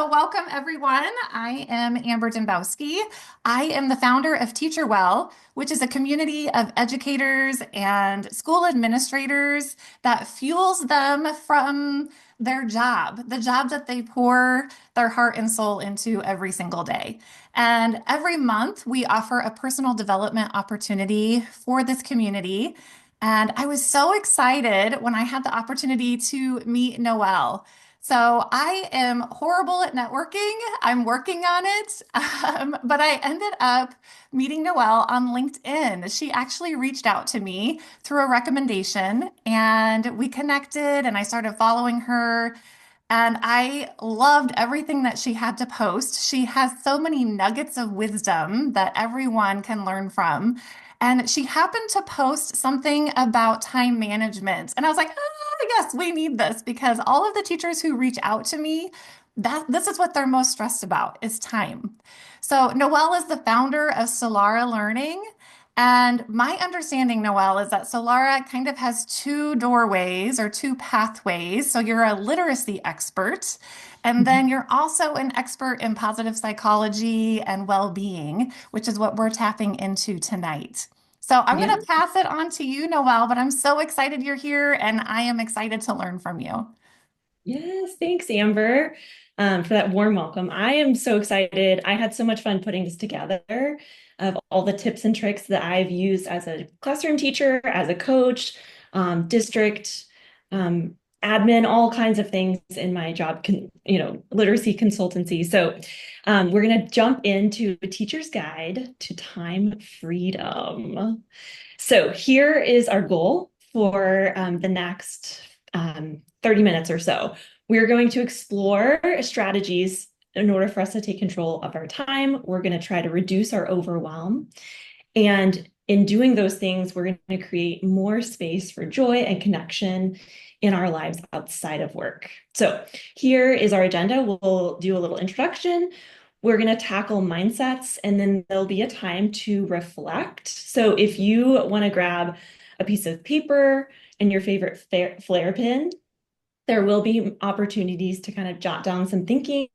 So welcome everyone. I am Amber Dembowski. I am the founder of TeacherWell, which is a community of educators and school administrators that fuels them from their job, the job that they pour their heart and soul into every single day. And every month we offer a personal development opportunity for this community. And I was so excited when I had the opportunity to meet Noelle. So I am horrible at networking. I'm working on it. But I ended up meeting Noelle on LinkedIn. She actually reached out to me through a recommendation and we connected and I started following her. And I loved everything that she had to post. She has so many nuggets of wisdom that everyone can learn from. And she happened to post something about time management. And I was like, yes, we need this because all of the teachers who reach out to me, that this is what they're most stressed about is time. So Noelle is the founder of Solara Learning. And my understanding, Noelle, is that Solara kind of has two doorways or two pathways. So you're a literacy expert, and then you're also an expert in positive psychology and well-being, which is what we're tapping into tonight. So I'm going Yeah. to pass it on to you, Noelle, but I'm so excited you're here and I am excited to learn from you. Yes. Thanks, Amber, for that warm welcome. I am so excited. I had so much fun putting this together of all the tips and tricks that I've used as a classroom teacher, as a coach, district, admin, all kinds of things in my job, literacy consultancy. So we're going to jump into a teacher's guide to time freedom. So here is our goal for the next 30 minutes or so. We're going to explore strategies in order for us to take control of our time. We're going to try to reduce our overwhelm. And in doing those things, we're going to create more space for joy and connection in our lives outside of work. So here is our agenda. We'll do a little introduction. We're going to tackle mindsets, and then there'll be a time to reflect. So if you want to grab a piece of paper and your favorite flare pen, there will be opportunities to kind of jot down some thinking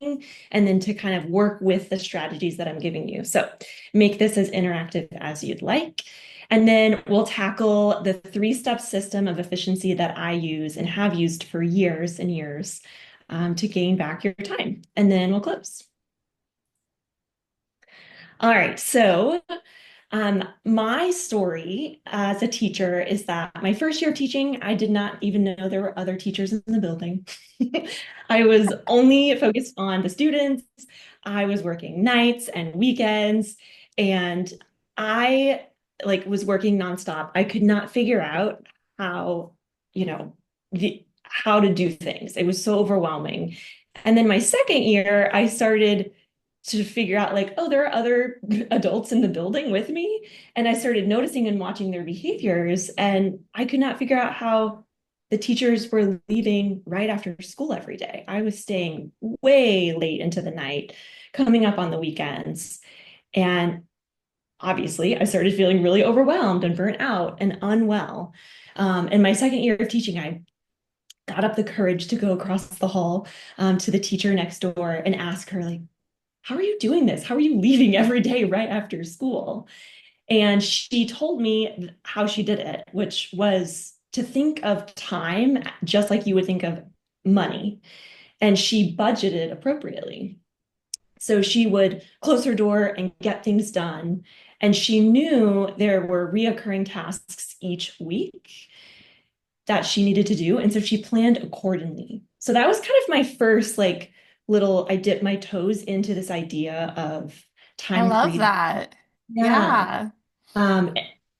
and then to kind of work with the strategies that I'm giving you. So make this as interactive as you'd like. And then we'll tackle the three-step system of efficiency that I use and have used for years and years to gain back your time. And then we'll close. All right, so my story as a teacher is that my first year of teaching, I did not even know there were other teachers in the building. I was only focused on the students. I was working nights and weekends, and I was working nonstop. I could not figure out how, you know, how to do things. It was so overwhelming. And then my second year, I started to figure out like, oh, there are other adults in the building with me. And I started noticing and watching their behaviors. And I could not figure out how the teachers were leaving right after school every day. I was staying way late into the night, coming up on the weekends. And obviously, I started feeling really overwhelmed and burnt out and unwell. In my second year of teaching, I got up the courage to go across the hall to the teacher next door and ask her, like, how are you doing this? How are you leaving every day right after school? And she told me how she did it, which was to think of time just like you would think of money. And she budgeted appropriately. So she would close her door and get things done. And she knew there were reoccurring tasks each week that she needed to do. And so she planned accordingly. So that was kind of my first I dipped my toes into this idea of I time love freedom. that. Yeah. Yeah. Um,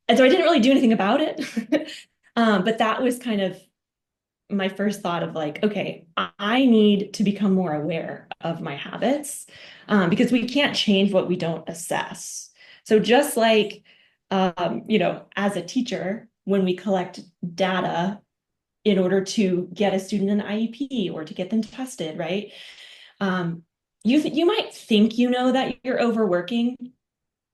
and so I didn't really do anything about it. But that was kind of my first thought of like, okay, I need to become more aware of my habits because we can't change what we don't assess. So just like, as a teacher, when we collect data in order to get a student an IEP or to get them tested, right? Um, you might think you know that you're overworking,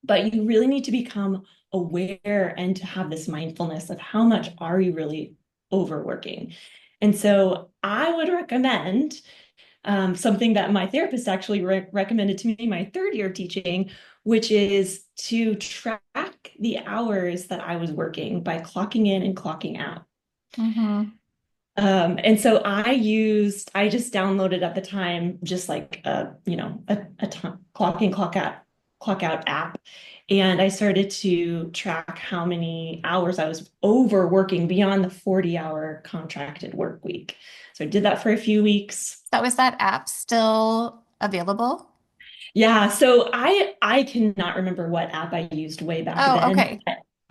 but you really need to become aware and to have this mindfulness of how much are you really overworking. And so I would recommend something that my therapist actually recommended to me my third year of teaching, which is to track the hours that I was working by clocking in and clocking out. Mm-hmm. And so I just downloaded at the time, just like a clock in, clock out app. And I started to track how many hours I was overworking beyond the 40-hour contracted work week. So I did that for a few weeks. So is that app still available? Yeah, so I cannot remember what app I used way back Oh, then. okay.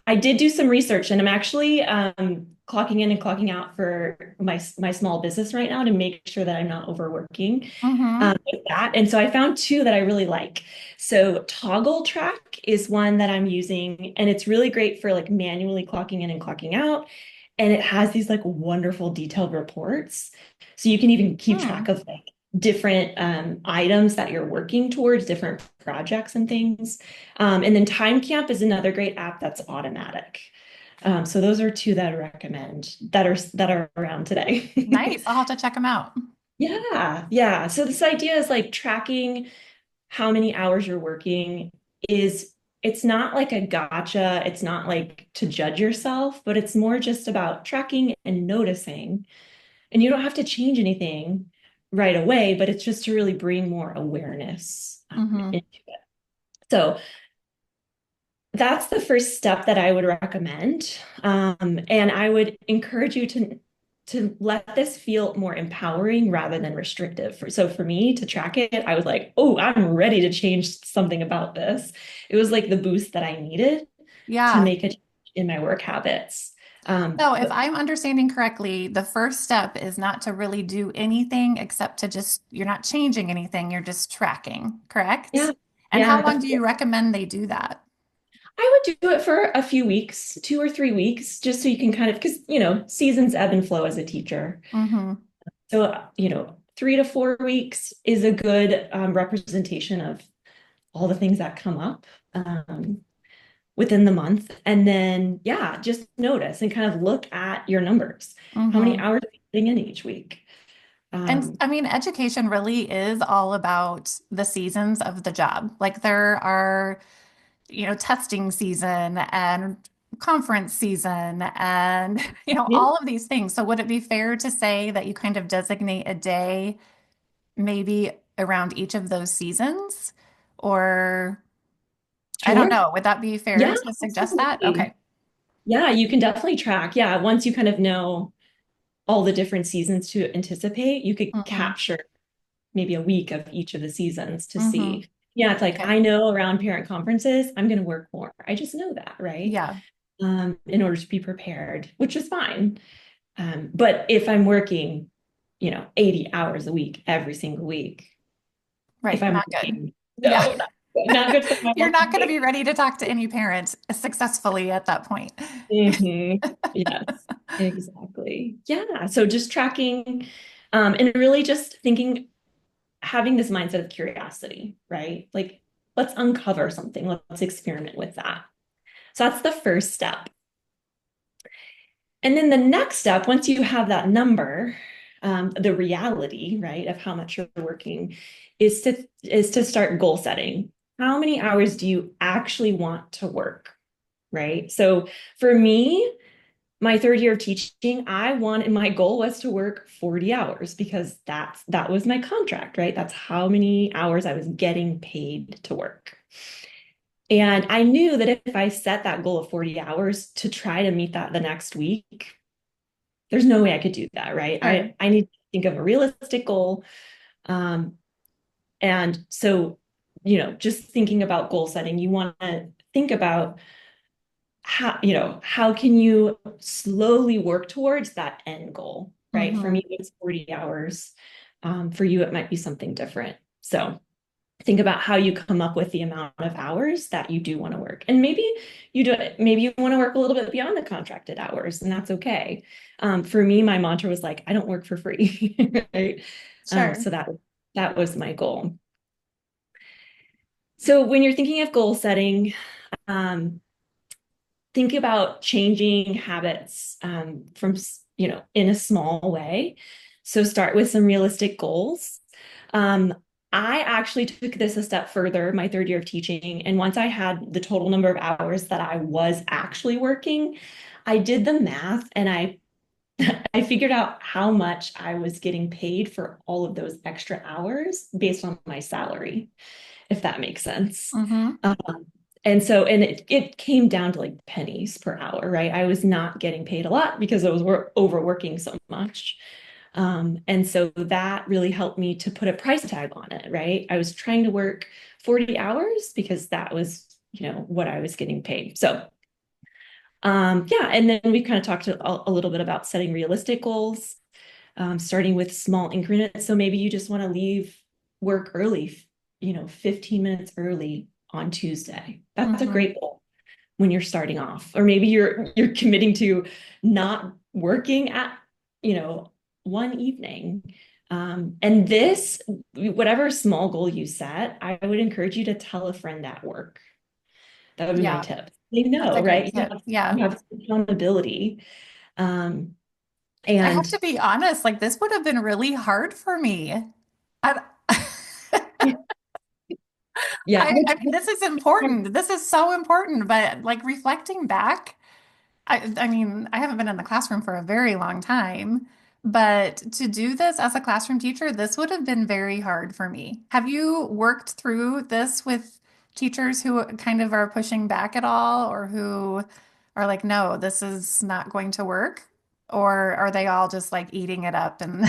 I did do some research, and I'm actually clocking in and clocking out for my small business right now to make sure that I'm not overworking Mm-hmm. with that. And so I found two that I really like. So Toggle Track is one that I'm using, and it's really great for like manually clocking in and clocking out. And it has these like wonderful detailed reports. So you can even keep track Hmm. of like different items that you're working towards, different projects and things. And then TimeCamp is another great app that's automatic. So those are two that I recommend that are around today. Nice. I'll have to check them out. Yeah, yeah. So this idea is like tracking how many hours you're working is it's not like a gotcha. It's not like to judge yourself, but it's more just about tracking and noticing. And you don't have to change anything right away, but it's just to really bring more awareness Mm-hmm. into it. So that's the first step that I would recommend. And I would encourage you to let this feel more empowering rather than restrictive. So for me to track it, I was like, oh, I'm ready to change something about this. It was like the boost that I needed to Yeah. make a change in my work habits. So if But I'm understanding correctly, the first step is not to really do anything except to just, you're not changing anything, you're just tracking, correct? yeah, And how yeah, long do you recommend they do that? I would do it for a few weeks, 2 or 3 weeks, just so you can kind of, because, seasons ebb and flow as a teacher. Mm-hmm. So, 3 to 4 weeks is a good representation of all the things that come up within the month. And then, yeah, just notice and kind of look at your numbers. How many Mm-hmm. hours are you putting in each week? And Um, I mean, education really is all about the seasons of the job. Like there are, testing season and conference season and, all of these things. So would it be fair to say that you kind of designate a day maybe around each of those seasons? Or I don't sure. know. Would that be fair Yeah, to suggest that? absolutely. Okay. Yeah, you can definitely track. Yeah, once you kind of know all the different seasons to anticipate, you could Mm-hmm. capture maybe a week of each of the seasons to Mm-hmm. see. Yeah, it's like Okay. I know around parent conferences, I'm going to work more. I just know that, right? Yeah. In order to be prepared, which is fine. But if I'm working, 80 hours a week every single week, if Right. I'm Not good. working, Yeah. no, not good for my You're not going to be well-being. ready to talk to any parent successfully at that point. Mhm. Yes, exactly. Yeah. So just tracking, and really just thinking, having this mindset of curiosity, right? Like, let's uncover something. Let's experiment with that. So that's the first step. And then the next step, once you have that number, the reality, right, of how much you're working, is to start goal setting. How many hours do you actually want to work, right? So for me, my third year of teaching, my goal was to work 40 hours because that was my contract, right? That's how many hours I was getting paid to work. And I knew that if I set that goal of 40 hours to try to meet that the next week, there's no way I could do that, right? Sure. I need to think of a realistic goal. Um, and so, just thinking about goal setting, you want to think about how can you slowly work towards that end goal, right? For Mm-hmm. me, it's 40 hours. For you, it might be something different. So think about how you come up with the amount of hours that you do want to work. And maybe you want to work a little bit beyond the contracted hours, and that's okay. For me, my mantra was like, I don't work for free, right? Sure. So that was my goal. So when you're thinking of goal setting, um, think about changing habits from in a small way. So start with some realistic goals. Um, I actually took this a step further my third year of teaching. And once I had the total number of hours that I was actually working, I did the math and I figured out how much I was getting paid for all of those extra hours based on my salary, if that makes sense. Mm-hmm. Um, and it came down to like pennies per hour, right? I was not getting paid a lot because I was overworking so much. And so that really helped me to put a price tag on it, right? I was trying to work 40 hours because that was, what I was getting paid. So, yeah, and then we kind of talked a little bit about setting realistic goals, starting with small increments. So maybe you just want to leave work early, 15 minutes early on Tuesday. That's a Mm-hmm. great goal when you're starting off. Or maybe you're committing to not working at, you know, one evening. And this, whatever small goal you set, I would encourage you to tell a friend at work. That would be my Yeah, tip. They that's a know, great right? You tip. have, Yeah. you have accountability. Um, I have and to be honest, like this would have been really hard for me. I, yeah, I mean, this is important. This is so important, but like reflecting back, I mean, I haven't been in the classroom for a very long time, but to do this as a classroom teacher, this would have been very hard for me. Have you worked through this with teachers who kind of are pushing back at all, or who are like, no, this is not going to work? Or are they all just like eating it up and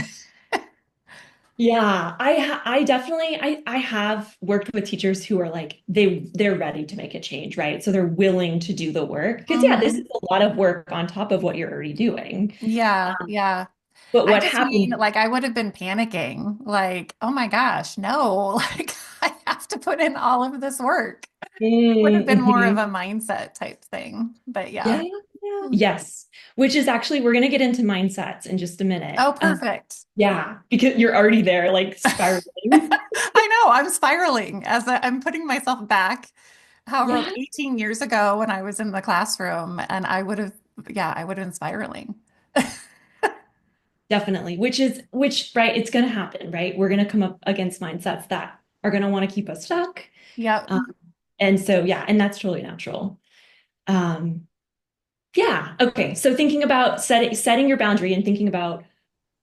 yeah, I definitely I have worked with teachers who are like they're ready to make a change, right? So they're willing to do the work. Because yeah, this is Mhm. a lot of work on top of what you're already doing. Yeah, yeah. But I what just mean, happens? like, I would have been panicking, like, oh my gosh, no, like, I have to put in all of this work. Would have been more of a Mhm. mindset type thing. But Yeah, yeah. yeah. Yes, which is actually we're gonna get into mindsets in just a minute. Oh, perfect. Yeah, because you're already there, like spiraling. I know, I'm spiraling I'm putting myself back, however, Yeah, 18 years ago when I was in the classroom, and I would have, yeah, I would have been spiraling. definitely. Which, right, it's gonna happen, right? We're gonna come up against mindsets that are gonna want to keep us stuck. Yep. Um, and so, yeah, and that's totally natural. Um, yeah. Okay. So thinking about setting your boundary and thinking about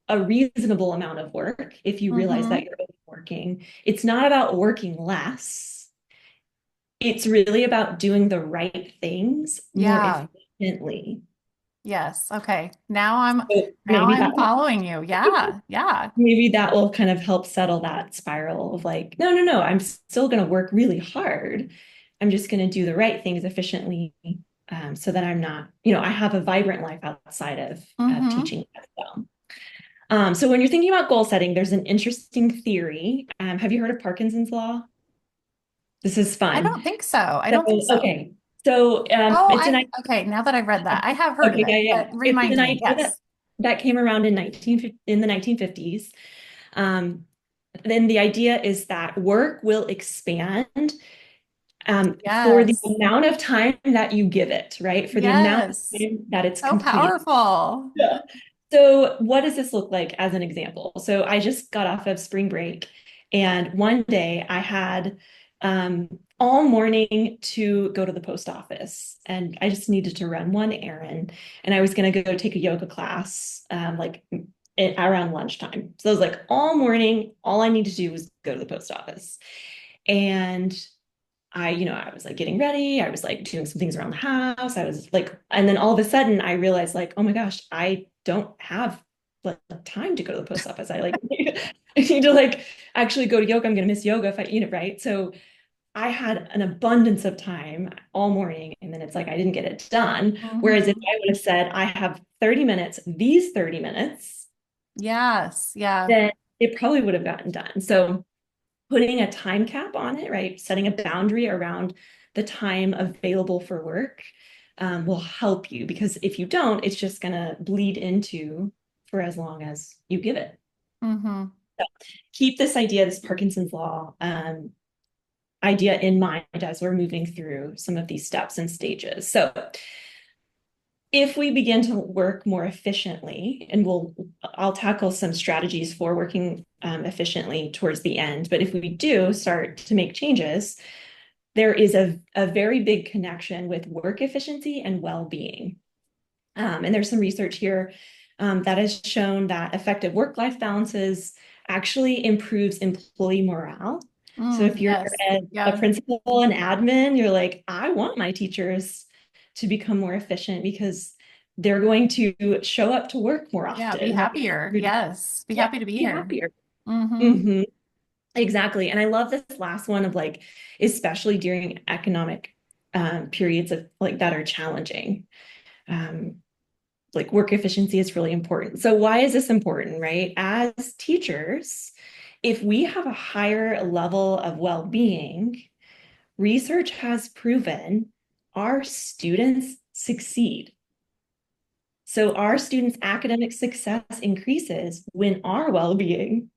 a reasonable amount of work, if you realize that Hmm. you're overworking, it's not about working less. It's really about doing the right things more Yeah. efficiently. Yes. Okay. So Now I'm following you. Yeah. Yeah. maybe that will kind of help settle that spiral of like, no, no, no, I'm still going to work really hard. I'm just going to do the right things efficiently, so that I'm not, I have a vibrant life outside of Hmm. teaching as well. So when you're thinking about goal setting, there's an interesting theory. Have you heard of Parkinson's law? This is I fun. don't think so. I So, don't think so. okay. So Oh, it's an okay. Now that I've read that, I have heard of okay, it, yeah, yeah. but It's remind an me. idea that Yes. came around in the 1950s. Um, then the idea is that work will expand, for the Yes. amount of time that you give it, right? For the amount of Yes. time that it's So completed. powerful. Yeah. So what does this look like as an example? So I just got off of spring break, and one day I had all morning to go to the post office, and I just needed to run one errand, and I was going to go take a yoga class, like around lunchtime. So it was like all morning, all I need to do was go to the post office. And I was like getting ready. I was like doing some things around the house. I was like, and then all of a sudden I realized like, oh my gosh, I don't have like time to go to the post office. I like, I need to like actually go to yoga. I'm going to miss yoga if I, right. So I had an abundance of time all morning, and then it's like I didn't get it done. Whereas if Hmm. I would have said, I have 30 minutes, these 30 minutes, Yes. Yeah. then it probably would have gotten done. So putting a time cap on it, right? Setting a boundary around the time available for work, will help you, because if you don't, it's just going to bleed into for as long as you give it. Hmm. So keep this idea, this Parkinson's law, idea in mind as we're moving through some of these steps and stages. So if we begin to work more efficiently, and I'll tackle some strategies for working efficiently towards the end, but if we do start to make changes, there is a very big connection with work efficiency and well-being. And there's some research here that has shown that effective work-life balances actually improves employee morale. So if you're Yes. a Yeah. principal and admin, you're like, I want my teachers to become more efficient because they're going to show up to work more Yeah. Be often, right? happier. Yes. Be Yeah, happy to be be here. happier. Mm-hmm. hmm Exactly. And I love this last one of like, especially during economic periods of like that are challenging. Um, like work efficiency is really important. So why is this important, right? As teachers, if we have a higher level of well-being, research has proven our students succeed. So our students' academic success increases when our well-being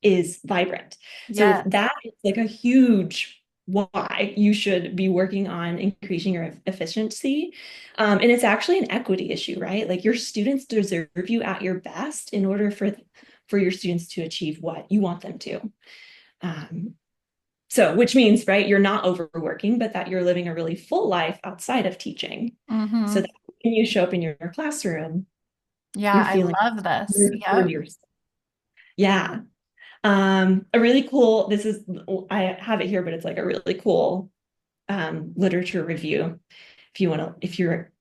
is vibrant. So Yes. that is like a huge why you should be working on increasing your efficiency. And it's actually an equity issue, right? Like your students deserve you at your best in order for your students to achieve what you want them to. Um, so, which means, right, you're not overworking, but that you're living a really full life outside of teaching. So Mm-hmm. that when you show up in your classroom, Yeah. you're I feeling love this. you're for Yep. yourself. Yeah. A really cool, this is, I have it here, but it's like a really cool literature review if you want to, if you're,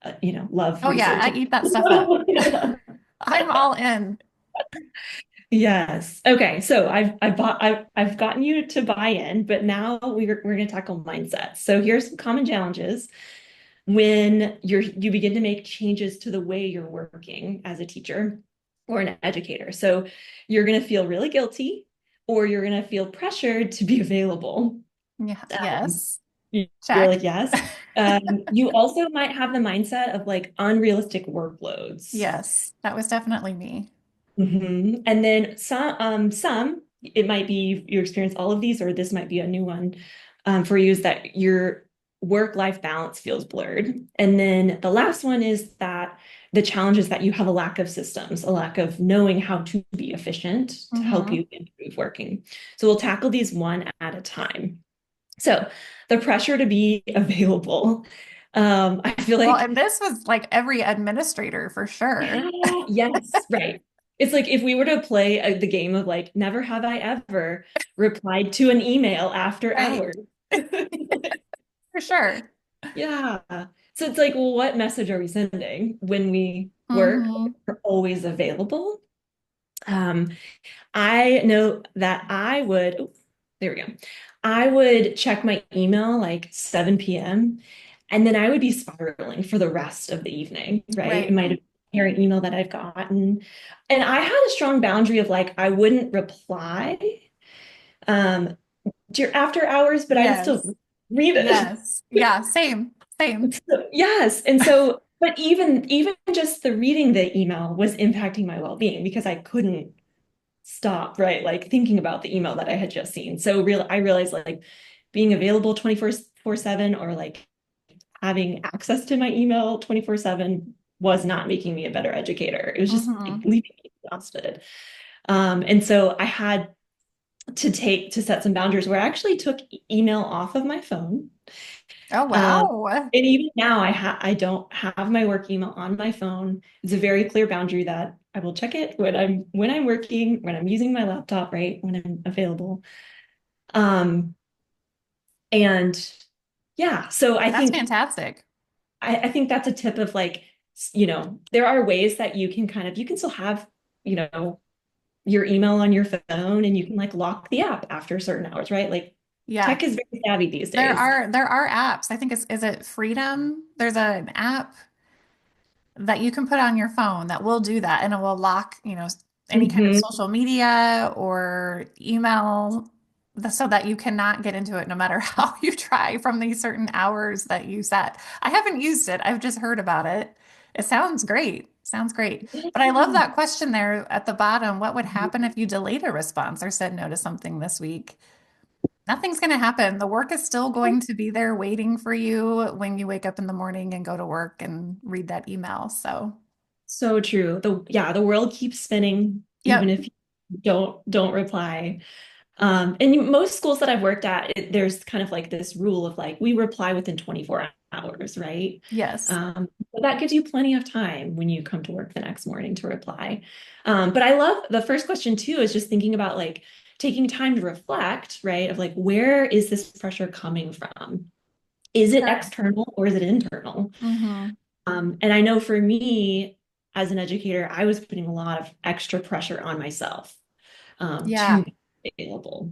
love Oh yeah. I researching. eat that stuff up. Yeah. I'm all in. Yes. Okay. So I've gotten you to buy in, but now we're going to tackle mindset. So here's some common challenges when you begin to make changes to the way you're working as a teacher or an educator. So you're going to feel really guilty or you're going to feel pressured to be available. Yeah. Um, Yes. you're Check. like, yes. You also might have the mindset of like unrealistic workloads. Yes. That was definitely me. And then some, it might be you experience all of these, or this might be a new one for you, is that your work-life balance feels blurred. And then the last one is that the challenge is that you have a lack of systems, a lack of knowing how to be efficient to help Mm-hmm. you improve working. So we'll tackle these one at a time. So the pressure to be available. I feel Well, like and this was like every administrator for sure. yeah, yes, right. It's like if we were to play the game of like, never have I ever replied to an email after Right. hours. For sure. Yeah. So it's like, well, what message are we sending when we work? Mm-hmm. We're always available. Um, I know that there we go. I would check my email like 7 p.m. and then I would be spiraling for the rest of the evening, right? It Right. might have been an email that I've gotten. And I had a strong boundary of like, I wouldn't reply um, after hours, but I would still Yes. read it. Yes. Yeah. Same. Same. Yes. And so, but even just the reading the email was impacting my well-being because I couldn't stop, right? Like thinking about the email that I had just seen. So I realized like being available 24/7 or like having access to my email 24/7 was not making me a better educator. It was just Mm-hmm. leaving me exhausted. And so I had to set some boundaries where I actually took email off of my phone. Oh, Um, wow. and even now I don't have my work email on my phone. It's a very clear boundary that I will check it when I'm working, when I'm using my laptop, right? When I'm available. Um, and yeah, so That's fantastic. I think that's a tip of like, there are ways that you can still have, you know, your email on your phone and you can like lock the app after certain hours, right? Like Yeah. tech is very savvy these There days. are there are apps. I think is it Freedom? There's an app that you can put on your phone that will do that and it will lock, any kind of hmm social media or email so that you cannot get into it no matter how you try from these certain hours that you set. I haven't used it. I've just heard about it. It sounds great. Sounds great. But I love that question there at the bottom. What would happen if you delayed a response or said no to something this week? Nothing's going to happen. The work is still going to be there waiting for you when you wake up in the morning and go to work and read that email. So, So true. The world keeps spinning even yep. if you don't reply. And most schools that I've worked at, there's kind of like this rule of like we reply within 24 hours, right? Yes. So that gives you plenty of time when you come to work the next morning to reply. But I love the first question too, is just thinking about like taking time to reflect, right? Of like, where is this pressure coming from? Is it Sure. external or is it internal? Hmm. And I know for me as an educator, I was putting a lot of extra pressure on myself Yeah. to be available.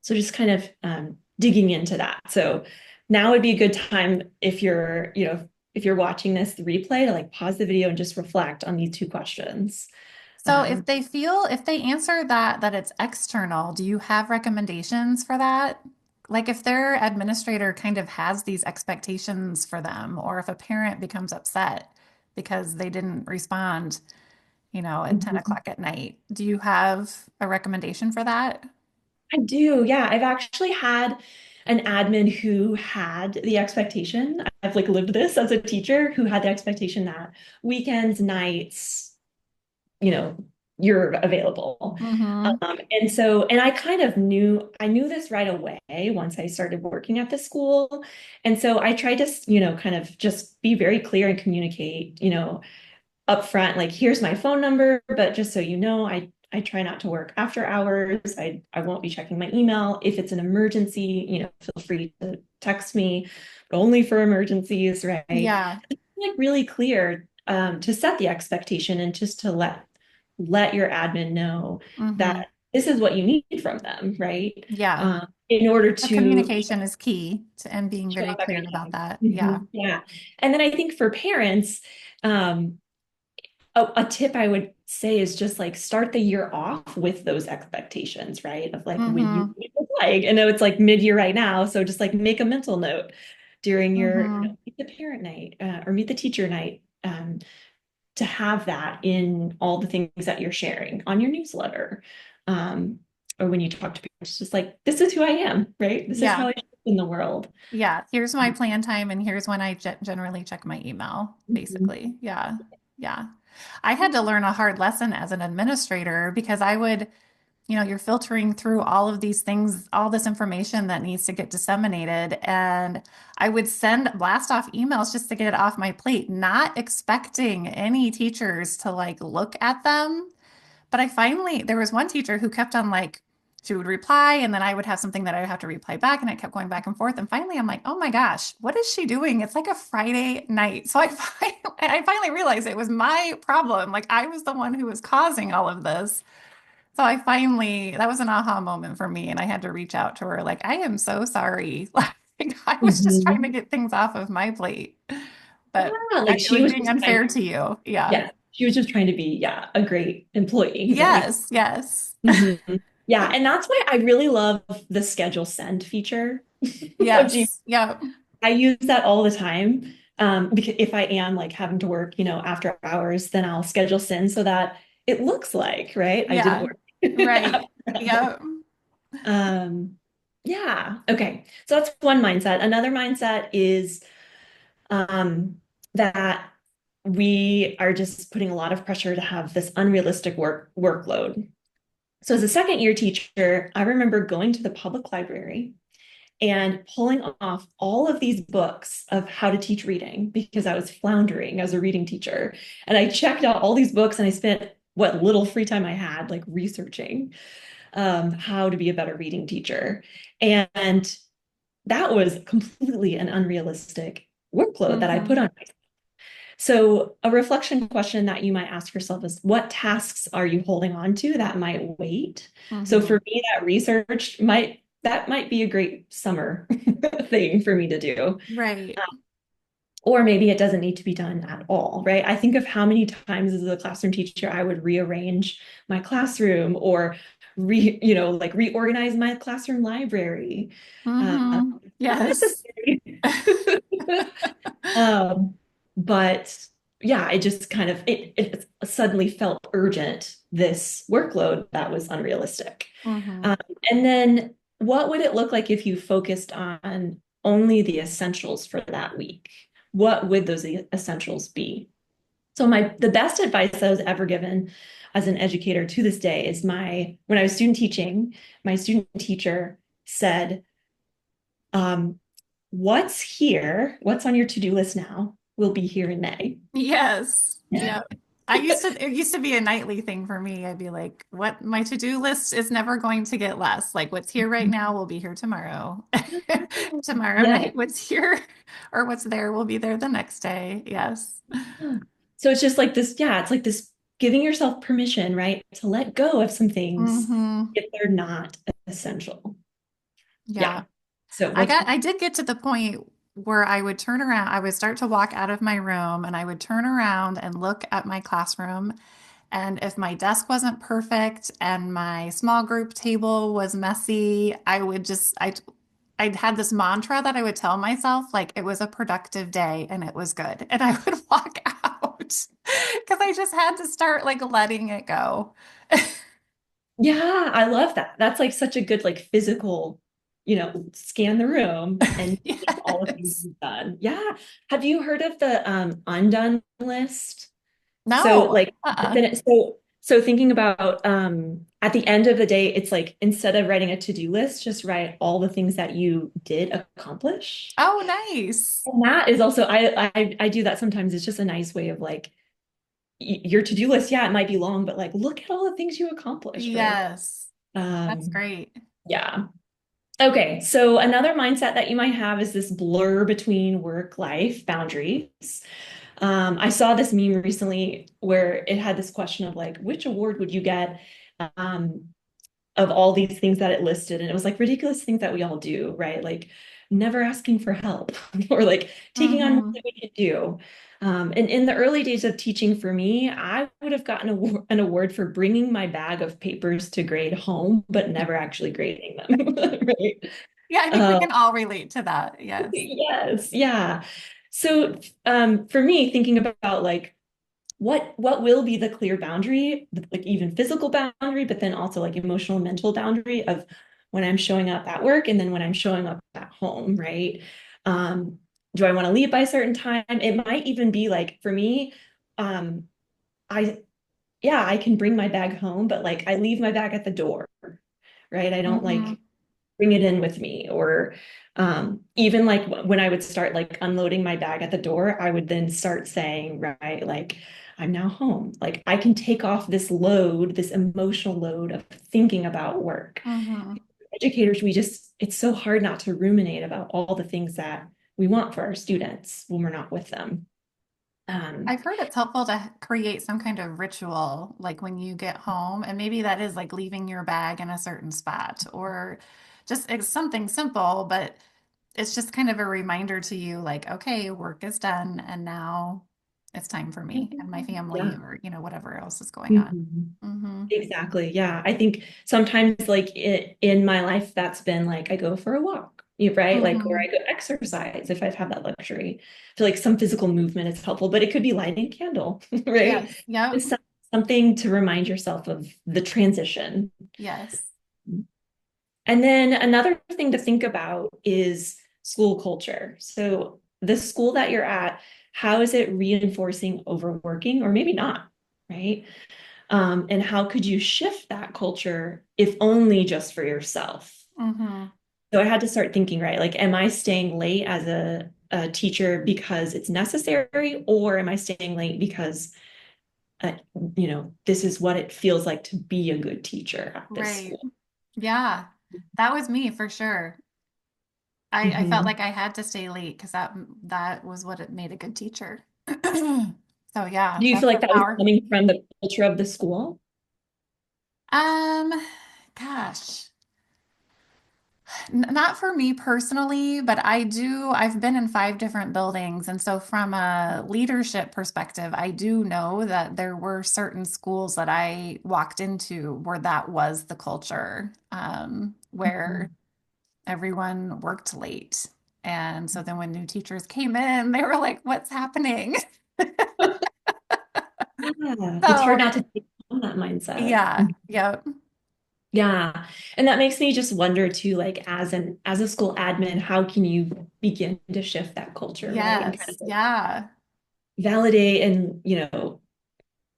So just kind of digging into that. So now would be a good time if if you're watching this replay to like pause the video and just reflect on these two questions. So Um, if they answer that it's external, do you have recommendations for that? Like if their administrator kind of has these expectations for them, or if a parent becomes upset because they didn't respond, at 10 mhm. o'clock at night, do you have a recommendation for that? I do. Yeah, I've actually had an admin who had the expectation. I've like lived this as a teacher who had the expectation that weekends, nights, you know, you're available. Mm-hmm. And I kind of I knew this right away once I started working at the school. And so I tried to, kind of just be very clear and communicate, upfront, like, here's my phone number, but just so you know, I try not to work after hours. I won't be checking my email. If it's an emergency, feel free to text me, but only for emergencies, right? Yeah. Like really clear to set the expectation and just to let your admin know Mm-hmm. that this is what you need from them, right? Yeah. In order The to communication is key to and being show very up clear every about day. that. Yeah. Mhm. Yeah. And then I think for parents, um, a tip I would say is just like start the year off with those expectations, right? Of like when you Mm-hmm. like, I know it's like mid-year right now, so just like make a mental note during your, Mm-hmm. meet the parent night or meet the teacher night, to have that in all the things that you're sharing on your newsletter, um, or when you talk to people. It's just like this is who I am, right? This is how Yeah. I show up in the world. Yeah, here's my plan time, and here's when I generally check my email, Mhm. basically. Yeah. Yeah. I had to learn a hard lesson as an administrator because I would, you're filtering through all of these things, all this information that needs to get disseminated. And I would send blast off emails just to get it off my plate, not expecting any teachers to like look at them. But there was one teacher who kept on like, she would reply, and then I would have something that I would have to reply back, and I kept going back and forth. And finally, I'm like, oh my gosh, what is she doing? It's like a Friday night. So I finally realized it was my problem. Like I was the one who was causing all of this. So that was an aha moment for me. And I had to reach out to her, like, I am so sorry. Like, I was just trying to Mhm. get things off of my plate, but Yeah, like it she was was being just trying unfair to, to you. Yeah. yeah, she was just trying to be, yeah, a great employee that you. Yes. Yes. Mhm. Yeah, and that's why I really love the schedule send feature of Gmail. Yes. Yep. I use that all the time. Because if I am like having to work, after hours, then I'll schedule send so that it looks like, right, I didn't Yeah. work after Right. hours. Yep. Um, yeah, okay. So that's one mindset. Another mindset is that we are just putting a lot of pressure to have this unrealistic workload. So as a second year teacher, I remember going to the public library and pulling off all of these books of how to teach reading because I was floundering as a reading teacher. And I checked out all these books and I spent what little free time I had like researching how to be a better reading teacher. And that was completely an unrealistic workload that I put Hmm. on myself. So a reflection question that you might ask yourself is what tasks are you holding on to that might wait? So Hmm. for me, that might be a great summer thing for me to do. Right. Or maybe it doesn't need to be done at all, right? I think of how many times as a classroom teacher I would rearrange my classroom or like reorganize my classroom library. Uh, Not Yes. necessary. Um, but yeah, I just kind of it suddenly felt urgent, this workload that was unrealistic. Hmm. Um, and then what would it look like if you focused on only the essentials for that week? What would those essentials be? So the best advice that I was ever given as an educator to this day is when I was student teaching, my student teacher said, um, what's here, what's on your to-do list now, will be here in May. Yes. Yeah. It used to be a nightly thing for me. I'd be like, what my to-do list is never going to get less. Like what's here right now will be here tomorrow. Tomorrow Yeah. night, what's here or what's there will be there the next day. Yes. So it's just like this, yeah, it's like this giving yourself permission, right, to let go of some things Hmm. if they're not essential. Yeah. Yeah. So what's I did get to the point where I would turn around, I would start to walk out of my room and I would turn around and look at my classroom. And if my desk wasn't perfect and my small group table was messy, I'd had this mantra that I would tell myself, like it was a productive day and it was good. And I would walk out because I just had to start like letting it go. Yeah, I love that. That's like such a good like physical, scan the room and name all the things Yes. you've done. Yeah. Have you heard of the undone list? So No. like Uh-uh. so thinking about at the end of the day, it's like instead of writing a to-do list, just write all the things that you did accomplish. Oh, nice. And that is also I do that sometimes. It's just a nice way of like your to-do list, yeah, it might be long, but like look at all the things you accomplished, right? Yes. That's Um, great. yeah. Okay, so another mindset that you might have is this blur between work-life boundaries. I saw this meme recently where it had this question of like, which award would you get um, of all these things that it listed? And it was like ridiculous things that we all do, right? Like never asking for help or like taking on more Hmm. than we can do. And in the early days of teaching for me, I would have gotten an award for bringing my bag of papers to grade home, but never actually grading them, right? Yeah, I think we Um, can all relate to that. Yes. yes, yeah. So for me, thinking about like what will be the clear boundary, like even physical boundary, but then also like emotional, mental boundary of when I'm showing up at work and then when I'm showing up at home, right? Um, do I want to leave by a certain time? It might even be like for me, um, I yeah, I can bring my bag home, but like I leave my bag at the door, right? I don't Hmm. like bring it in with me or even like when I would start like unloading my bag at the door, I would then start saying, right, like I'm now home. Like I can take off this load, this emotional load of thinking about work. Hmm. Educators, it's so hard not to ruminate about all the things that we want for our students when we're not with them. Um, I've heard it's helpful to create some kind of ritual, like when you get home, and maybe that is like leaving your bag in a certain spot, or just it's something simple, but it's just kind of a reminder to you, like, okay, work is done, and now it's time for me and my family, yeah. or whatever else is going on. Mhm. Hmm. Exactly. Yeah. I think sometimes like in my life, that's been like I go for a walk, right? Like, or I Hmm. go exercise if I've had that luxury. I feel like some physical movement is helpful, but it could be lighting a candle, right? Yes. Yep. Just something to remind yourself of the transition. Yes. And then another thing to think about is school culture. So the school that you're at, how is it reinforcing overworking or maybe not, right? And how could you shift that culture if only just for yourself? Hmm. So I had to start thinking, right? Like, am I staying late as a teacher because it's necessary, or am I staying late because, uh, this is what it feels like to be a good teacher at this Right. school? Yeah. That was me for sure. I felt Mhm. like I had to stay late because that was what it made a good teacher. So yeah, Do you feel that's like the that was power. coming from the culture of the school? Um, Gosh, not for me personally, but I've been in five different buildings. And so from a leadership perspective, I do know that there were certain schools that I walked into where that was the culture, where Mhm. everyone worked late. And so then when new teachers came in, they were like, what's happening? Yeah, it's hard So not to take on that mindset. yeah, yep. Yeah. And that makes me just wonder too, like as a school admin, how can you begin to shift that culture, right? And kind of Yes. like Yeah. validate and,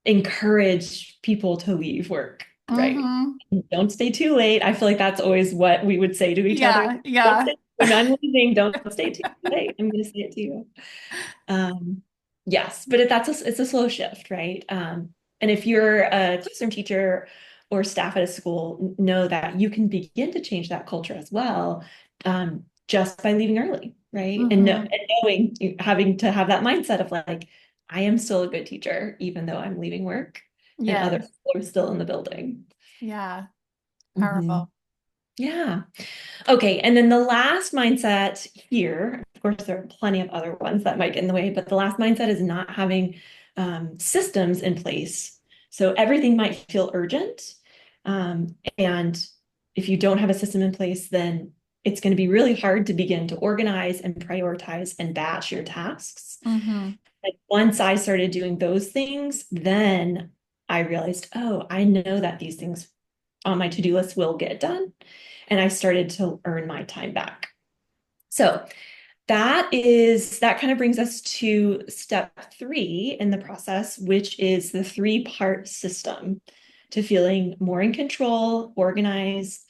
encourage people to leave work, right? Mm-hmm. Don't stay too late. I feel like that's always what we would say to each other. Yeah. Don't Yeah. stay, when I'm leaving, don't stay too late. I'm going to say it to you. Um, yes, but it's a slow shift, right? And if you're a classroom teacher or staff at a school, know that you can begin to change that culture as well, just by leaving early, right? Mm-hmm. And knowing, having to have that mindset of like, I am still a good teacher, even though I'm leaving work and other Yes. people are still in the building. Yeah. Mhm. Powerful. Yeah. Okay, and then the last mindset here, of course, there are plenty of other ones that might get in the way, but the last mindset is not having systems in place. So everything might feel urgent. And if you don't have a system in place, then it's going to be really hard to begin to organize and prioritize and batch your tasks. Mm-hmm. And once I started doing those things, then I realized, oh, I know that these things on my to-do list will get done. And I started to earn my time back. So that kind of brings us to step 3 in the process, which is the 3-part system to feeling more in control, organized,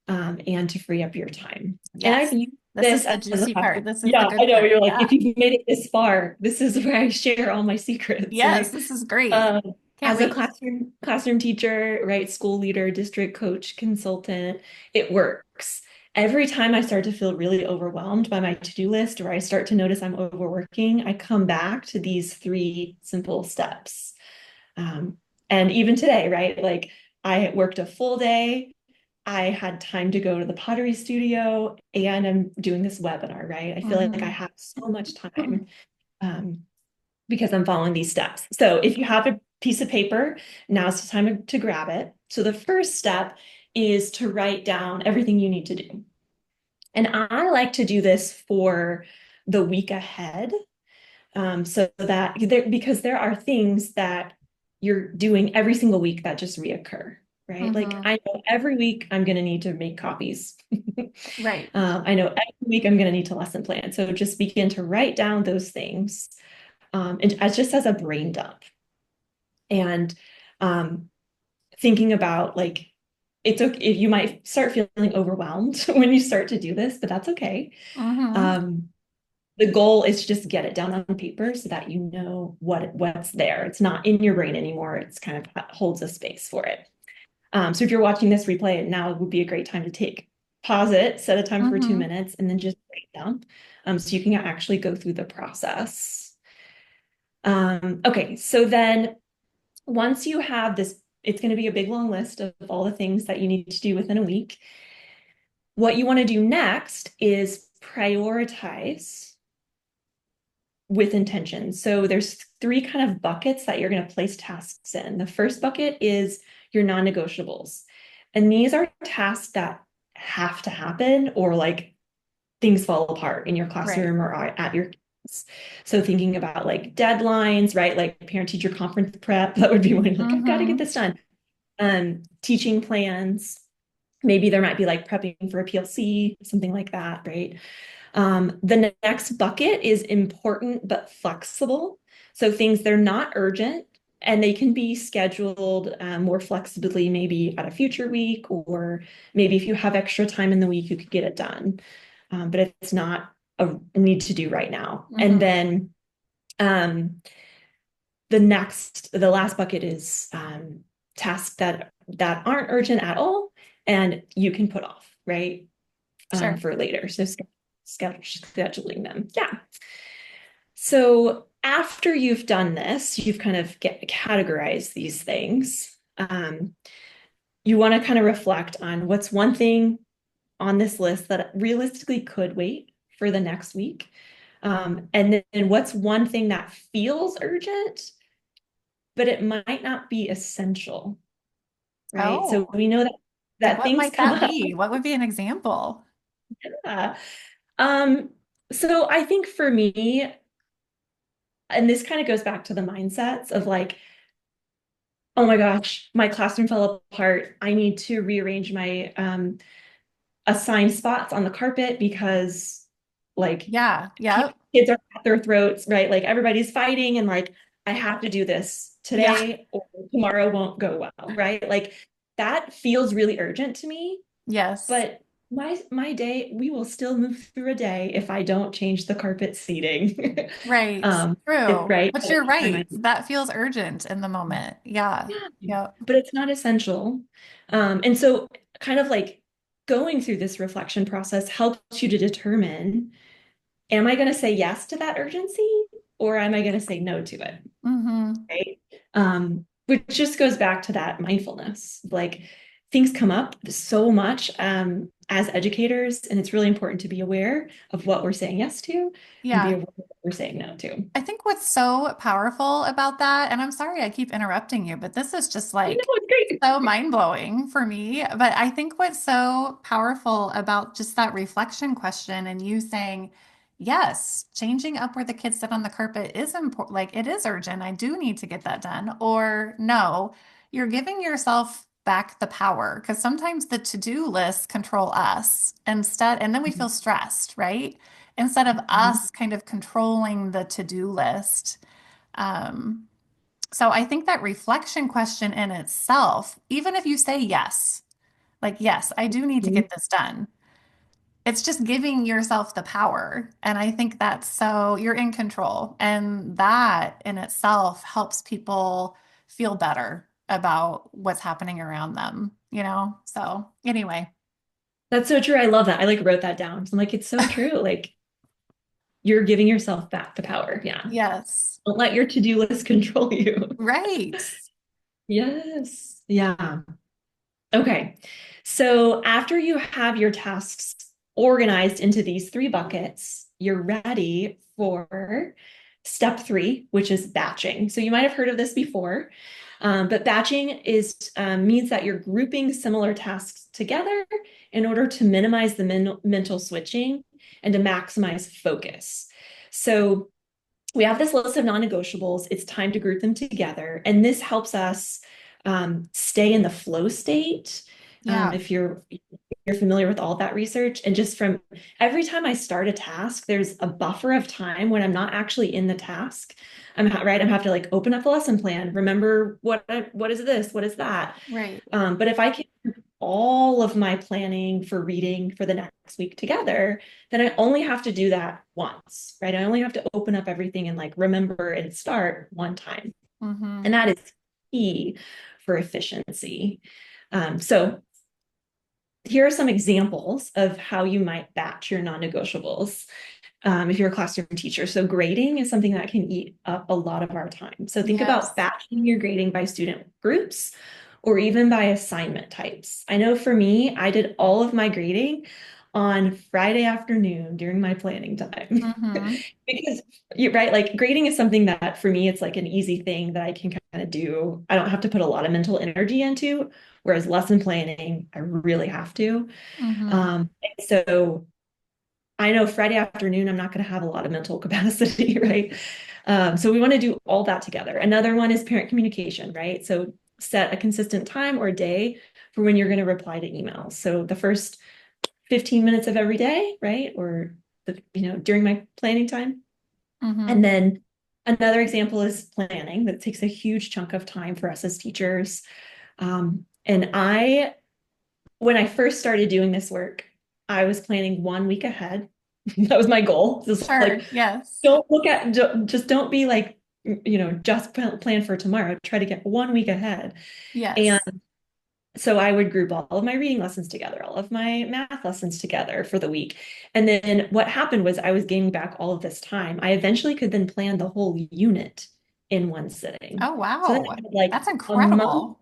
and to free up your time. And I've Yes. used This this is the as a juicy part. classroom. This is the Yeah, I good know. part. You're like, Yeah. if you've made it this far, this is where I share all my secrets, Yes, right? this is great. Um, Can't as a wait. classroom teacher, right, school leader, district coach, consultant, it works. Every time I start to feel really overwhelmed by my to-do list or I start to notice I'm overworking, I come back to these 3 simple steps. Um, and even today, right, like I worked a full day. I had time to go to the pottery studio and I'm doing this webinar, right? I feel like I Mm-hmm. have so much time. Um, because I'm following these steps. So if you have a piece of paper, now's the time to grab it. So the first step is to write down everything you need to do. And I like to do this for the week ahead, so that because there are things that you're doing every single week that just reoccur, right? Like Mm-hmm. I know every week I'm going to need to make copies. Right. I know every week I'm going to need to lesson plan. So just begin to write down those things, and as just as a brain dump. And um, thinking about like it's okay if you might start feeling overwhelmed when you start to do this, but that's okay. Mm-hmm. Um, the goal is to just get it down on paper so that you know what's there. It's not in your brain anymore. It's kind of holds a space for it. So if you're watching this replay, now would be a great time to pause it, set a time for two Mm-hmm. minutes, and then just write it down, so you can actually go through the process. Okay, so then once you have this, it's going to be a big long list of all the things that you need to do within a week. What you want to do next is prioritize with intention. So there's 3 kind of buckets that you're going to place tasks in. The first bucket is your non-negotiables. And these are tasks that have to happen or like things fall apart in your Right. classroom or at your kids. So thinking about like deadlines, right? Like parent teacher conference prep, that would be one like, I've got to get Mm-hmm. this done. Teaching plans. Maybe there might be like prepping for a PLC, something like that, right? The next bucket is important but flexible. So things they're not urgent and they can be scheduled more flexibly, maybe at a future week, or maybe if you have extra time in the week, you could get it done. But it's not a need to do right now. And Mm-hmm. then um, the last bucket is tasks that aren't urgent at all and you can put off, right? Sure. For later. So scheduling them. Yeah. So after you've done this, you've kind of categorized these things. You want to kind of reflect on what's one thing on this list that realistically could wait for the next week. And then what's one thing that feels urgent, but it might not be essential, right? So Oh, we know that like that what things might come that up. be? What would be an example? Yeah. Um, so I think for me, and this kind of goes back to the mindsets of like, oh my gosh, my classroom fell apart. I need to rearrange my assigned spots on the carpet because like Yeah. Yep. kids are at their throats, right? Like everybody's fighting and like I have to do this Yeah. today or tomorrow won't go well, right? Like that feels really urgent to me, Yes. but my day, we will still move through a day if I don't change the carpet seating. Right. True. Right. But But you're I right. might, That feels urgent in the moment. Yeah. yeah, Yep. but it's not essential. And so kind of like going through this reflection process helps you to determine, am I going to say yes to that urgency or am I going to say no to it? Mm-hmm. Right. Which just goes back to that mindfulness. Like things come up so much as educators, and it's really important to be aware of what we're saying yes to and be Yeah. aware of what we're saying no to. I think what's so powerful about that, and I'm sorry I keep interrupting you, but this is just I know like it's so great. mind-blowing for me. But I think what's so powerful about just that reflection question and you saying, yes, changing up where the kids sit on the carpet is important, like it is urgent. I do need to get that done. Or no, you're giving yourself back the power because sometimes the to-do lists control us instead, and then we feel stressed, right? Instead of us kind of controlling the to-do list. Um, so I think that reflection question in itself, even if you say yes, like, yes, I do need to Mhm. get this done, it's just giving yourself the power. And I think that's so you're in control. And that in itself helps people feel better about what's happening around them, you know? So anyway, That's so true. I love that. I like wrote that down. So I'm like, it's so true. Like you're giving yourself back the power. Yeah. yes, Don't let your to-do list control you. right. Yes. Yeah. Okay. So after you have your tasks organized into these three buckets, you're ready for step three, which is batching. So you might have heard of this before, but batching is means that you're grouping similar tasks together in order to minimize the mental switching and to maximize focus. So we have this list of non-negotiables. It's time to group them together. And this helps us stay in the flow state. Yeah. If you're familiar with all that research, and just from every time I start a task, there's a buffer of time when I'm not actually in the task. I'm have to like open up the lesson plan, remember what is this, what is that. Right. But if I can all of my planning for reading for the next week together, then I only have to do that once, right? I only have to open up everything and like remember and start one time. Mm-hmm. And that is key for efficiency. So here are some examples of how you might batch your non-negotiables if you're a classroom teacher. So grading is something that can eat up a lot of our time. So think about Yes. batching your grading by student groups or even by assignment types. I know for me, I did all of my grading on Friday afternoon during my planning time. Mm-hmm. Because you're right, like grading is something that for me, it's like an easy thing that I can kind of do. I don't have to put a lot of mental energy into, whereas lesson planning, I really have to. Mm-hmm. So I know Friday afternoon, I'm not going to have a lot of mental capacity, right? So we want to do all that together. Another one is parent communication, right? So set a consistent time or day for when you're going to reply to emails. So the first 15 minutes of every day, right? Or during my planning time. And Mm-hmm. then another example is planning that takes a huge chunk of time for us as teachers. And when I first started doing this work, I was planning 1 week ahead. That was my goal. Just like, Sure. Yes. don't look at, just don't be like, just plan for tomorrow. Try to get 1 week ahead. And Yes. so I would group all of my reading lessons together, all of my math lessons together for the week. And then what happened was I was gaining back all of this time. I eventually could then plan the whole unit in one sitting. Oh, So then I wow. had like That's a month. incredible.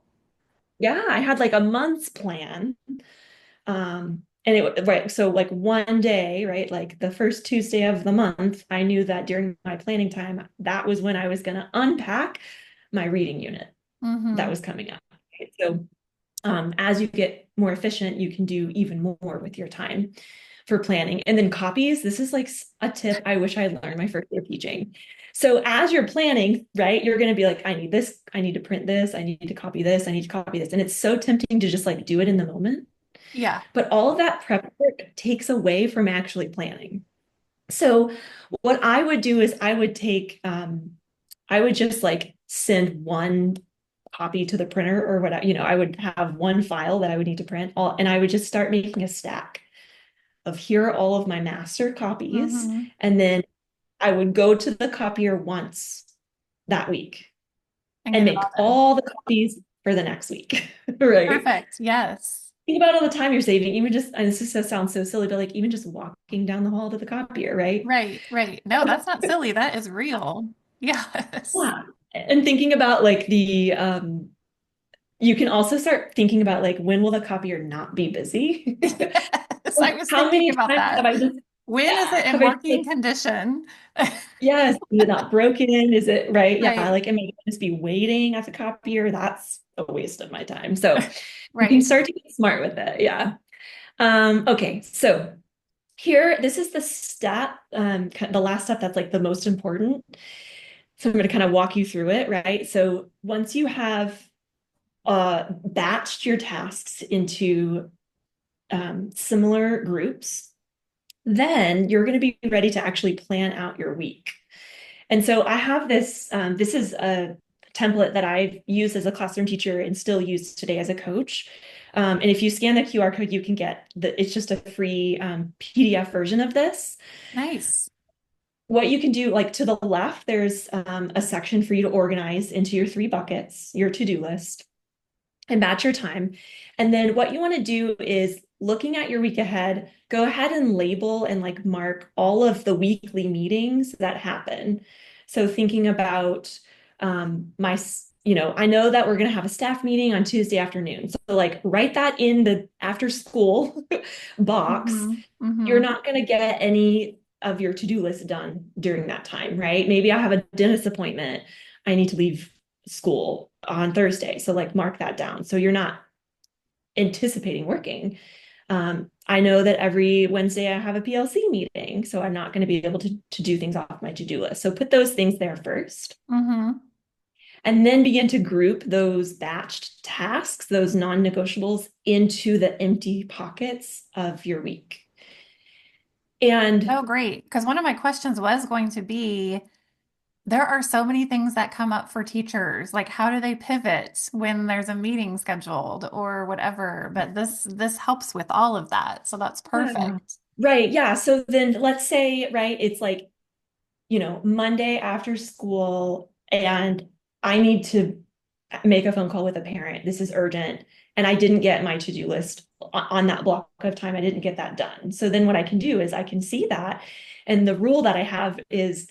Yeah, I had like a month's plan. And it right, so like one day, right, like the first Tuesday of the month, I knew that during my planning time, that was when I was going to unpack my reading unit that Mm-hmm. was coming up. So as you get more efficient, you can do even more with your time. for planning. And then copies, this is like a tip I wish I learned my first year teaching. So as you're planning, right, you're going to be like, I need this, I need to print this, I need to copy this, I need to copy this. And it's so tempting to just like do it in the moment. Yeah. But all of that prep work takes away from actually planning. So what I would do is I would just like send one copy to the printer or whatever, I would have one file that I would need to print all, and I would just start making a stack of here are all of my master copies. Hmm. And then I would go to the copier once that week And and get it make all done. all the copies for the next week. Right. Perfect. Yes. Think about all the time you're saving, even just, and this just sounds so silly, but like even just walking down the hall to the copier, right? Right, right. No, that's not silly. That is real. Yes. Yeah. And thinking about like you can also start thinking about like when will the copier not be busy? Yes, I was How thinking many about times have that. I just, When is yeah, it in have I just working like, condition? yes, is it not broken? Is it right? Yeah, Right, like am I going to just be waiting at the copier? That's a waste of my time. So you can right. start to get smart with it. Yeah. Okay, so here, this is the the last step that's like the most important. So I'm going to kind of walk you through it, right? So once you have batched your tasks into similar groups, then you're going to be ready to actually plan out your week. And so I have this is a template that I've used as a classroom teacher and still use today as a coach. And if you scan the QR code, you can get it's just a free PDF version of this. Nice. What you can do, like to the left, there's a section for you to organize into your three buckets, your to-do list, and batch your time. And then what you want to do is looking at your week ahead, go ahead and label and like mark all of the weekly meetings that happen. So thinking about I know that we're going to have a staff meeting on Tuesday afternoon. So like write that in the after school box. Hmm. You're Hmm. not going to get any of your to-do list done during that time, right? Maybe I have a dentist appointment. I need to leave school on Thursday. So like mark that down. So you're not anticipating working. I know that every Wednesday I have a PLC meeting, so I'm not going to be able to do things off my to-do list. So put those things there first. Hmm. And then begin to group those batched tasks, those non-negotiables, into the empty pockets of your week. Oh, And great. Because one of my questions was going to be, there are so many things that come up for teachers. Like, how do they pivot when there's a meeting scheduled or whatever? But this helps with all of that. So that's yeah, perfect. right, yeah. So then let's say, right, it's like, Monday after school, and I need to make a phone call with a parent. This is urgent. And I didn't get my to-do list on that block of time. I didn't get that done. So then what I can do is I can see that. And the rule that I have is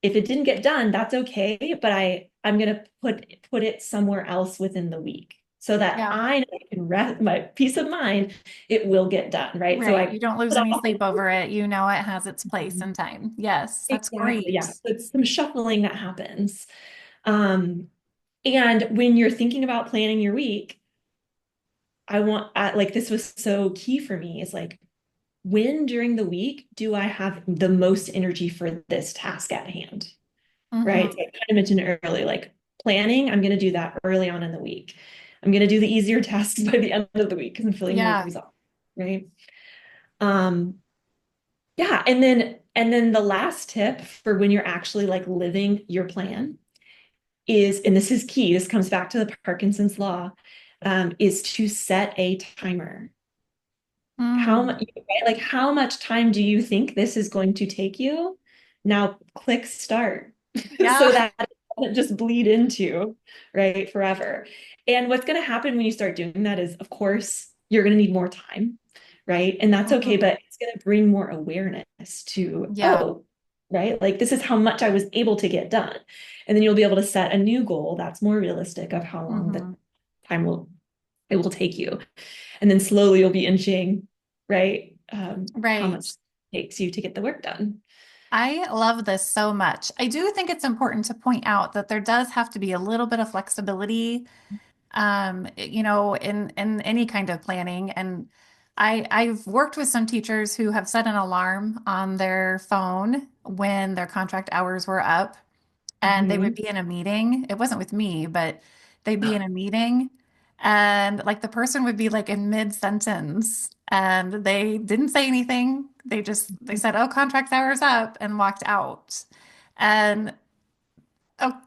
if it didn't get done, that's okay. But I'm gonna put it somewhere else within the week so that Yeah. I know I can rest my peace of mind, it will get done, right? So Right. I You don't lose put any off sleep over it. You know it has its place in time. Yes, that's exactly, great. yeah. So it's some shuffling that happens. Um, and when you're thinking about planning your week, like this was so key for me is like, when during the week do I have the most energy for this task at hand? Right? Hmm. So I kind of mentioned earlier, like planning, I'm going to do that early on in the week. I'm going to do the easier tasks by the end of the week because I'm feeling more Yeah. resolved, right? Um, yeah, and then the last tip for when you're actually like living your plan is, and this is key, this comes back to the Parkinson's law, is to set a timer. How Mm. much, right? Like how much time do you think this is going to take you? Now click start so Yeah. that it doesn't just bleed into, right, forever. And what's going to happen when you start doing that is, of course, you're going to need more time, right? And that's okay, Hmm. but it's going to bring more awareness to, Yeah. oh, right, like this is how much I was able to get done. And then you'll be able to set a new goal that's more realistic of how long the Hmm. time will take you. And then slowly you'll be inching, right? How Right. much it takes you to get the work done. I love this so much. I do think it's important to point out that there does have to be a little bit of flexibility, in any kind of planning. And I've worked with some teachers who have set an alarm on their phone when their contract hours were up, and they would Mhm. be in a meeting. It wasn't with me, but they'd be in a meeting, and like the person would be like in mid-sentence, and they didn't say anything. They said, "Oh, contract hours up," and walked out. And oh,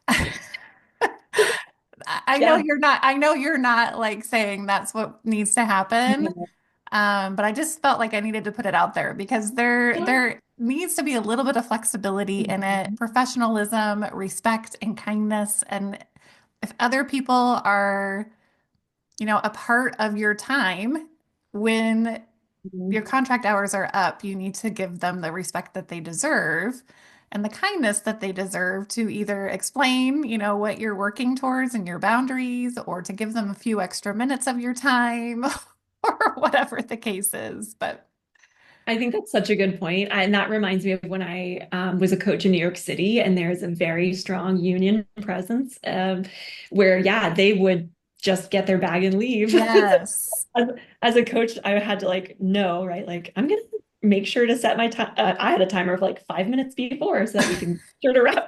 Yeah. I know you're not like saying that's what needs to happen. But I just felt like I needed to put it out there because there needs to be a little bit of flexibility in it, Mhm. professionalism, respect, and kindness. And if other people are, a part of your time when your Mhm. contract hours are up, you need to give them the respect that they deserve and the kindness that they deserve to either explain, what you're working towards and your boundaries, or to give them a few extra minutes of your time, or whatever the case is. But I think that's such a good point. And that reminds me of when I was a coach in New York City, and there's a very strong union presence where, yeah, they would just get their bag and leave. yes. As, as a coach, I had to like know, right? Like, I'm gonna make sure to set my time. I had a timer of like 5 minutes before so that we can sure to wrap.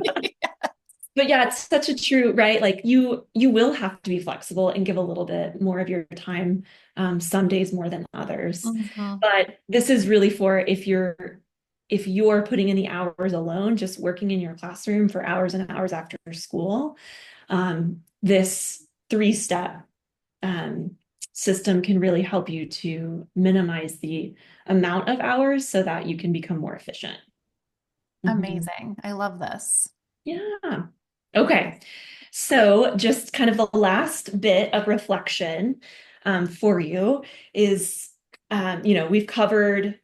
But yeah, it's such a true, right? Like you will have to be flexible and give a little bit more of your time, some days more than others. Mhm. But this is really for if you're putting in the hours alone, just working in your classroom for hours and hours after school, this three-step um, system can really help you to minimize the amount of hours so that you can become more efficient. Mhm. Amazing. I love this. Yeah. Okay. So, just kind of the last bit of reflection for you is, we've covered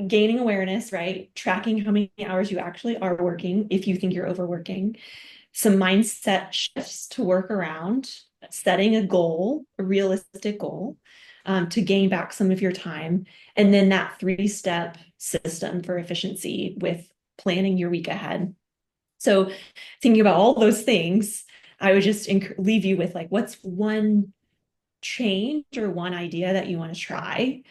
gaining awareness, right? Tracking how many hours you actually are working if you think you're overworking, some mindset shifts to work around, setting a goal, a realistic goal, to gain back some of your time, and then that three-step system for efficiency with planning your week ahead. So thinking about all those things, I would just leave you with like, what's one change or one idea that you want to try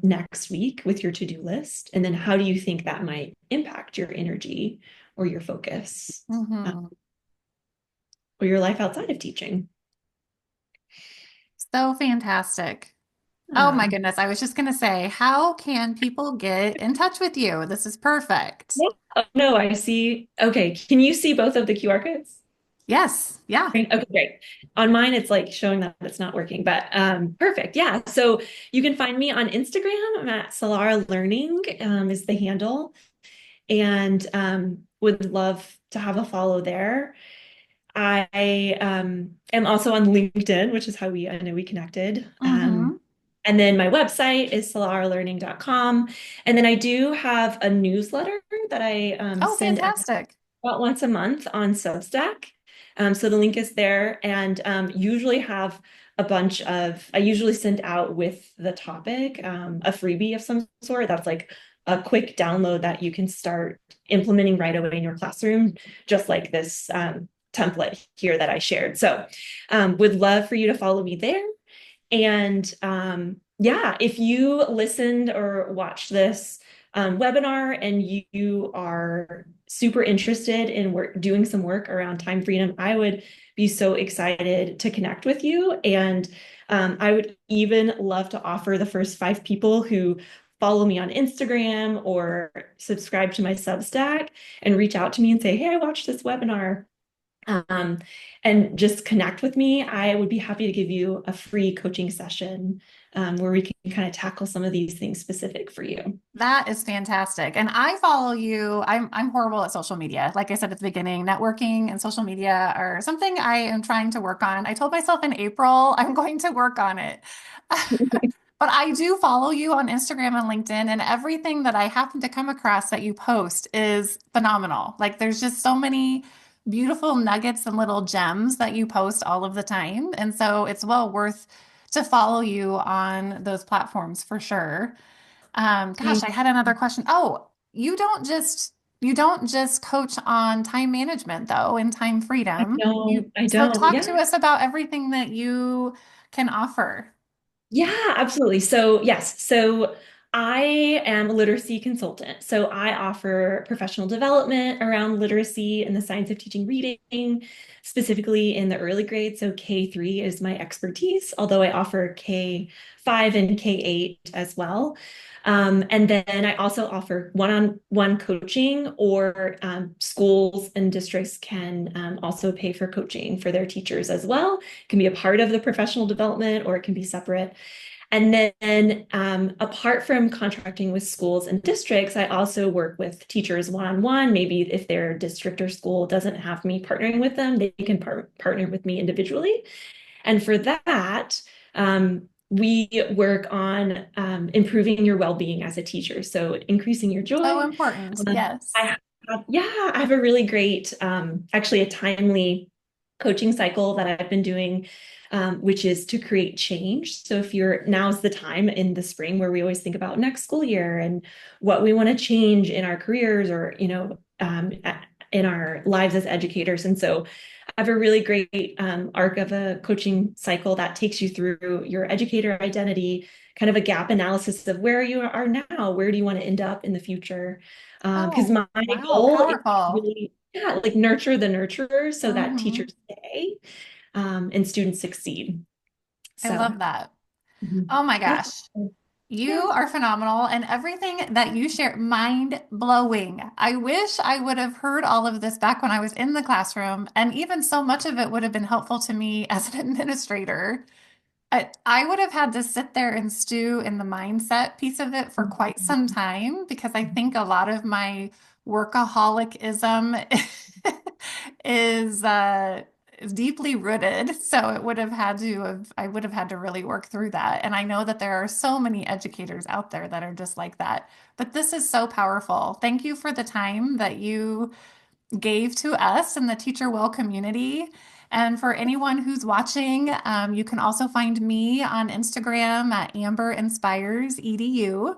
next week with your to-do list? And then how do you think that might impact your energy or your focus Hmm. or your life outside of teaching? So fantastic. Oh my Yeah. goodness. I was just going to say, how can people get in touch with you? This is perfect. Yeah. Oh, no, I see. Okay. Can you see both of the QR codes? Yes. Yeah. Okay, great. On mine, it's like showing that it's not working, but perfect. Yeah. So you can find me on Instagram. I'm at Solara Learning, is the handle, and would love to have a follow there. I am also on LinkedIn, which is how I know we connected. Hmm. And then my website is solaralearning.com. And then I do have a newsletter that I Oh, send fantastic. about once a month on Substack. So the link is there, and usually have I usually send out with the topic a freebie of some sort that's like a quick download that you can start implementing right away in your classroom, just like this template here that I shared. So would love for you to follow me there. And yeah, if you listened or watched this webinar and you are super interested in doing some work around time freedom, I would be so excited to connect with you. And I would even love to offer the first 5 people who follow me on Instagram or subscribe to my Substack and reach out to me and say, hey, I watched this webinar, um, and just connect with me. I would be happy to give you a free coaching session where we can kind of tackle some of these things specific for you. That is fantastic. And I follow you. I'm horrible at social media. Like I said at the beginning, networking and social media are something I am trying to work on. I told myself in April I'm going to work on it. But I do follow you on Instagram and LinkedIn, and everything that I happen to come across that you post is phenomenal. Like there's just so many beautiful nuggets and little gems that you post all of the time. And so it's well worth to follow you on those platforms for sure. Gosh, I had another question. Oh, you don't just coach on time management though and time freedom. I So don't. talk to Yeah. us about everything that you can offer. Yeah, absolutely. So, yes. So, I am a literacy consultant. So, I offer professional development around literacy and the science of teaching reading, specifically in the early grades. So, K3 is my expertise, although I offer K5 and K8 as well. And then I also offer one-on-one coaching, or schools and districts can also pay for coaching for their teachers as well. It can be a part of the professional development or it can be separate. And then, apart from contracting with schools and districts, I also work with teachers one-on-one. Maybe if their district or school doesn't have me partnering with them, they can partner with me individually. And for that, we work on improving your well-being as a teacher. So increasing your So joy. important. Um, Yes. yeah, I have a really great, actually a timely coaching cycle that I've been doing, which is to create change. So if you're, now's the time in the spring where we always think about next school year and what we want to change in our careers, or, in our lives as educators. And so I have a really great arc of a coaching cycle that takes you through your educator identity, kind of a gap analysis of where you are now, where do you want to end up in the future? Because Oh, my wow. goal is to Powerful. really, yeah, like nurture the nurturers so that Hmm. teachers stay, and students succeed. I So, love that. mhm. Oh my Yeah, gosh. You yeah. are phenomenal, and everything that you share, mind blowing. I wish I would have heard all of this back when I was in the classroom, and even so much of it would have been helpful to me as an administrator. I would have had to sit there and stew in the mindset piece of it for quite some time because I think a lot of my workaholicism is is deeply rooted. So it would have had to have I would have had to really work through that. And I know that there are so many educators out there that are just like that. But this is so powerful. Thank you for the time that you gave to us in the TeacherWell community. And for anyone who's watching, you can also find me on Instagram at Amber Inspires EDU.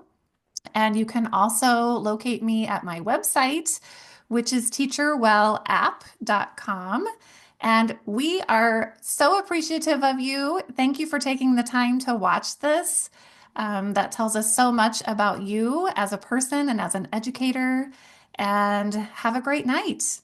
And you can also locate me at my website, which is teacherwellapp.com. And we are so appreciative of you. Thank you for taking the time to watch this. That tells us so much about you as a person and as an educator. And have a great night.